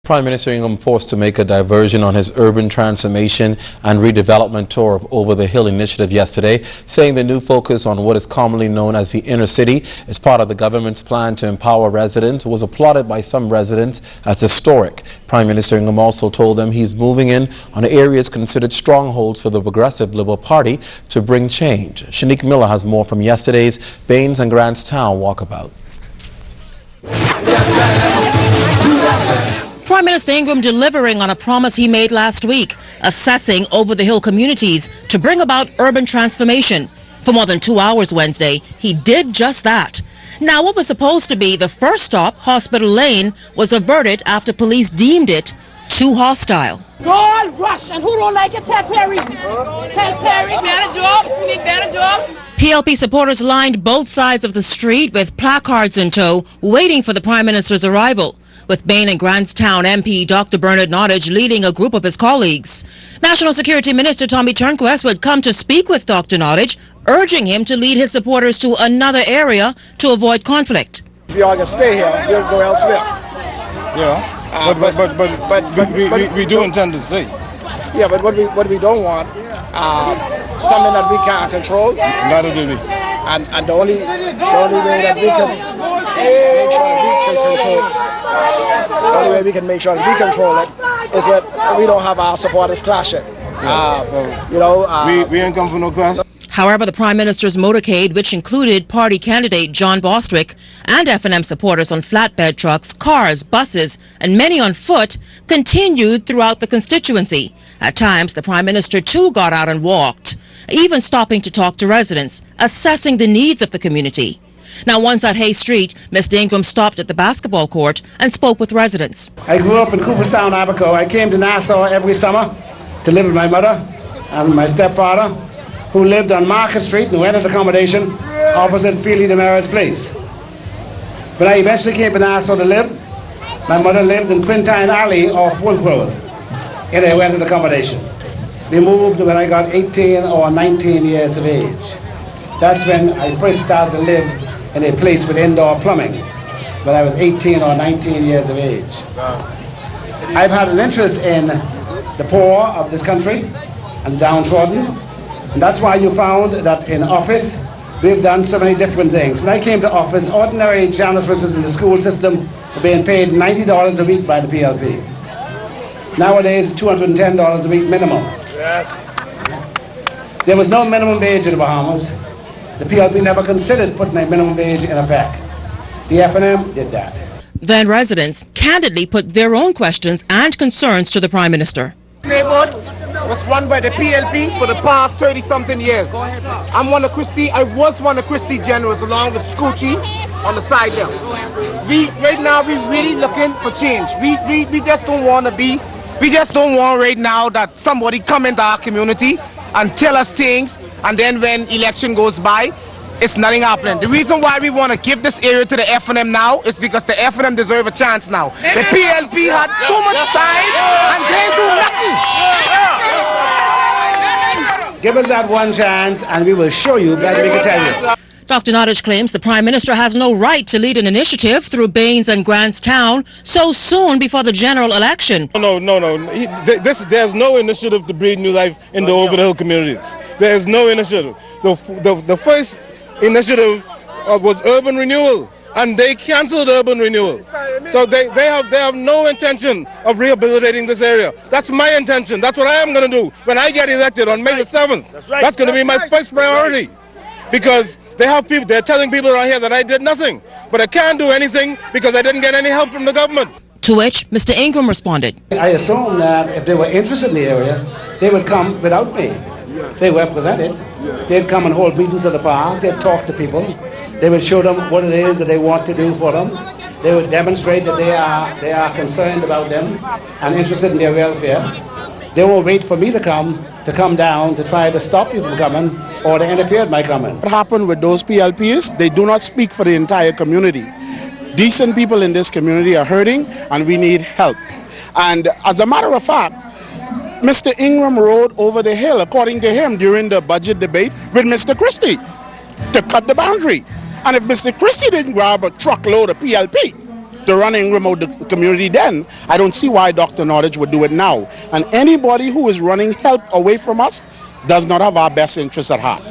Prime Minister Ingraham forced to make a diversion on his urban transformation and redevelopment tour of Over the Hill initiative yesterday, saying the new focus on what is commonly known as the inner city is part of the government's plan to empower residents was applauded by some residents as historic. Prime Minister Ingraham also told them he's moving in on areas considered strongholds for the Progressive Liberal Party to bring change. Shanique Miller has more from yesterday's Bains and Grants Town walkabout. Prime Minister Ingraham delivering on a promise he made last week, assessing over-the-hill communities to bring about urban transformation. For more than 2 hours Wednesday, he did just that. Now, what was supposed to be the first stop, Hospital Lane, was averted after police deemed it too hostile. Gold rush, and who don't like it? Ted Perry. Ted Perry, better jobs, we need better jobs. PLP supporters lined both sides of the street with placards in tow, waiting for the Prime Minister's arrival, with Bains and Grants Town MP Dr. Bernard Nottage leading a group of his colleagues. National Security Minister Tommy Turnquest would come to speak with Dr. Nottage, urging him to lead his supporters to another area to avoid conflict. If you all can stay here, we'll go elsewhere. Yeah, but we do intend to stay. Yeah, but what we don't want, something that we can't control. Neither do we. And the only way that we can make sure that we can control. The only way we can make sure that we control it is that we don't have our supporters clashing. We ain't come for no clash. However, the Prime Minister's motorcade, which included party candidate John Bostwick and F&M supporters on flatbed trucks, cars, buses, and many on foot, continued throughout the constituency. At times, the Prime Minister too got out and walked, even stopping to talk to residents, assessing the needs of the community. Now, once at Hay Street, Mr. Ingraham stopped at the basketball court and spoke with residents. I grew up in Cooperstown, Abaco. I came to Nassau every summer to live with my mother and my stepfather, who lived on Market Street in rented accommodation opposite Feely Demara's place. When I eventually came to Nassau to live, my mother lived in Quintine Alley off Wolf Road in a rented accommodation. We moved when I got 18 or 19 years of age. That's when I first started to live in a place with indoor plumbing, when I was 18 or 19 years of age. I've had an interest in the poor of this country and the downtrodden, and that's why you found that in office we've done so many different things. When I came to office, ordinary janitresses in the school system were being paid $90 a week by the PLP. Nowadays, $210 a week minimum. Yes. There was no minimum wage in the Bahamas. The PLP never considered putting a minimum wage in effect. The F&M did that. Then residents candidly put their own questions and concerns to the Prime Minister. Neighborhood was run by the PLP for the past 30-something years. I was one of Christie generals along with Scoochie on the side there. Right now we're really looking for change. We just don't want right now that somebody come into our community and tell us things, and then when election goes by, it's nothing happening. The reason why we want to give this area to the F&M now is because the F&M deserve a chance now. The PLP had too much time and they do nothing. Give us that one chance and we will show you better we can tell you. Dr. Nottage claims the Prime Minister has no right to lead an initiative through Bains and Grants Town so soon before the general election. No. There's no initiative to breathe new life in the over-the-hill communities. There is no initiative. The first initiative was urban renewal, and they cancelled urban renewal. So they have no intention of rehabilitating this area. That's my intention. That's what I am going to do when I get elected on May the 7th. That's going to be my first priority. Because they're telling people around here that I did nothing. But I can't do anything because I didn't get any help from the government. To which Mr. Ingraham responded. I assume that if they were interested in the area, they would come without me. They were represented. They'd come and hold meetings at the park. They'd talk to people. They would show them what it is that they want to do for them. They would demonstrate that they are concerned about them and interested in their welfare. They won't wait for me to come down to try to stop you from coming or to interfere with my coming. What happened with those PLPs, they do not speak for the entire community. Decent people in this community are hurting and we need help. And as a matter of fact, Mr. Ingraham rode over the hill, according to him, during the budget debate with Mr. Christie to cut the boundary. And if Mr. Christie didn't grab a truckload of PLP to run Ingram out the community then, I don't see why Dr. Nordich would do it now. And anybody who is running help away from us does not have our best interests at heart.